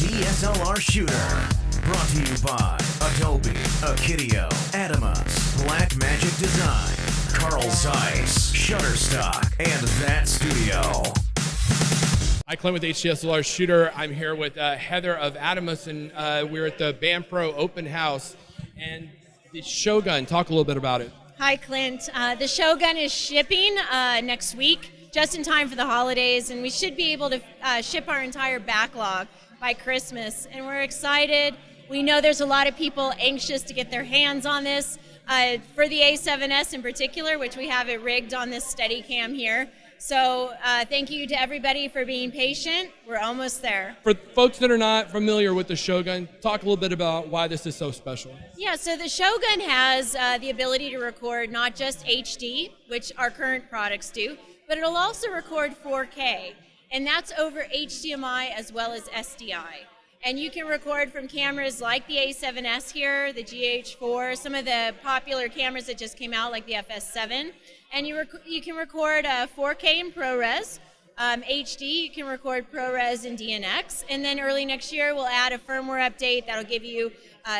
DSLR shooter. Brought to you by Adobe, Caddy, ATOMOS, Blackmagic Design, Carl Zeiss, Shutterstock, and That Studio. Hi, Clint with HDSLR Shooter. I'm here with Heather of ATOMOS, and we're at the BandPro open house. And the Shogun, talk a little bit about it. Hi, Clint. The Shogun is shipping next week, just in time for the holidays, and we should be able to ship our entire backlog by Christmas. And we're excited. We know there's a lot of people anxious to get their hands on this. For the A7S in particular, which we have it rigged on this Steadicam here. So thank you to everybody for being patient. We're almost there. For folks that are not familiar with the Shogun, talk a little bit about why this is so special. Yeah, so the Shogun has the ability to record not just HD, which our current products do, but it'll also record 4K. And that's over HDMI as well as SDI. And you can record from cameras like the A7S here, the GH4, some of the popular cameras that just came out like the FS7. And you can record 4K in ProRes, HD, you can record ProRes in DNX, and then early next year we'll add a firmware update that'll give you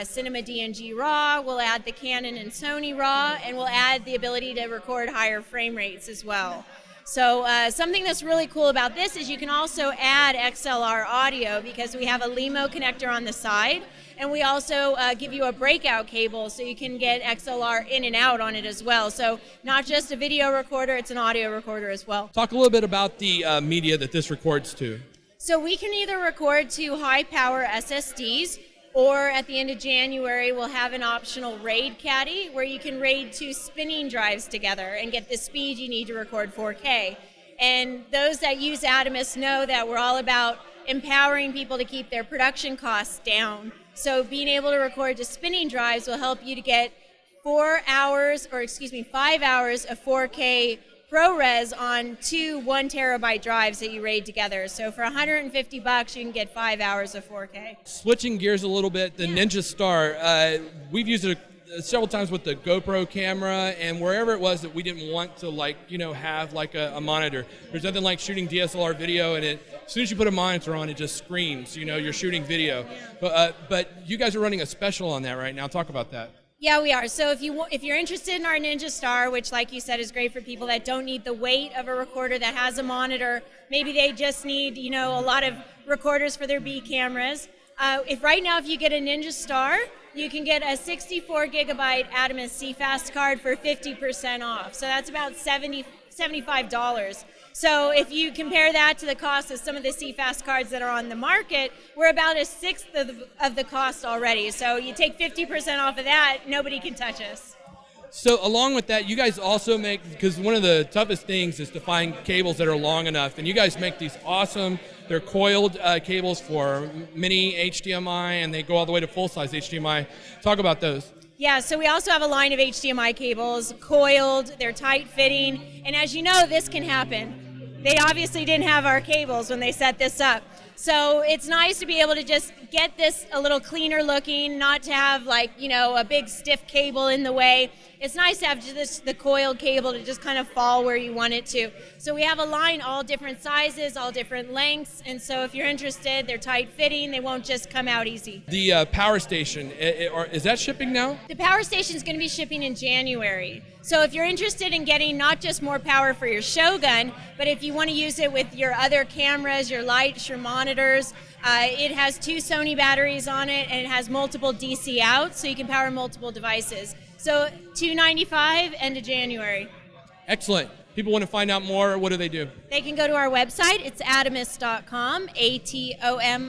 Cinema DNG RAW, we'll add the Canon and Sony RAW, and we'll add the ability to record higher frame rates as well. So something that's really cool about this is you can also add XLR audio because we have a LEMO connector on the side, and we also give you a breakout cable so you can get XLR in and out on it as well. So not just a video recorder, it's an audio recorder as well. Talk a little bit about the media that this records to. So we can either record to high power SSDs, or at the end of January, we'll have an optional RAID Caddy where you can RAID 2 spinning drives together and get the speed you need to record 4K. And those that use ATOMOS know that we're all about empowering people to keep their production costs down. So being able to record to spinning drives will help you to get 5 hours of 4K ProRes on 2 1 terabyte drives that you RAID together. So for $150, you can get 5 hours of 4K. Switching gears a little bit, the Ninja Star, we've used it several times with the GoPro camera, and wherever it was that we didn't want to have a monitor. There's nothing like shooting DSLR video, and as soon as you put a monitor on, it just screams, you're shooting video. But you guys are running a special on that right now. Talk about that. Yeah, we are. So if you're interested in our Ninja Star, which like you said is great for people that don't need the weight of a recorder that has a monitor, maybe they just need, a lot of recorders for their B cameras. If you get a Ninja Star, you can get a 64 gigabyte ATOMOS CFast card for 50% off. So that's about $75. So if you compare that to the cost of some of the CFast cards that are on the market, we're about a sixth of the cost already. So you take 50% off of that, nobody can touch us. So along with that, you guys also make, because one of the toughest things is to find cables that are long enough, and you guys make these awesome, they're coiled cables for mini HDMI, and they go all the way to full-size HDMI. Talk about those. Yeah, so we also have a line of HDMI cables, coiled, they're tight-fitting, and as you know, this can happen. They obviously didn't have our cables when they set this up. So it's nice to be able to just get this a little cleaner looking, not to have a big stiff cable in the way. It's nice to have just the coiled cable to just kind of fall where you want it to. So we have a line all different sizes, all different lengths, and so if you're interested, they're tight fitting, they won't just come out easy. The power station, is that shipping now? The power station is going to be shipping in January. So if you're interested in getting not just more power for your Shogun, but if you want to use it with your other cameras, your lights, your monitors, it has 2 Sony batteries on it, and it has multiple DC outs, so you can power multiple devices. So $295 end of January. Excellent. People want to find out more, what do they do? They can go to our website. It's atomos.com, ATOMOS.com.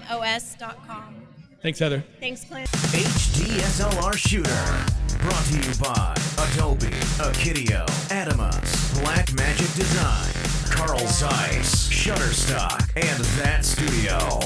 Thanks, Heather. Thanks, Clint. HDSLR Shooter. Brought to you by Adobe, Caddy, ATOMOS, Blackmagic Design, Carl Zeiss, Shutterstock, and That Studio.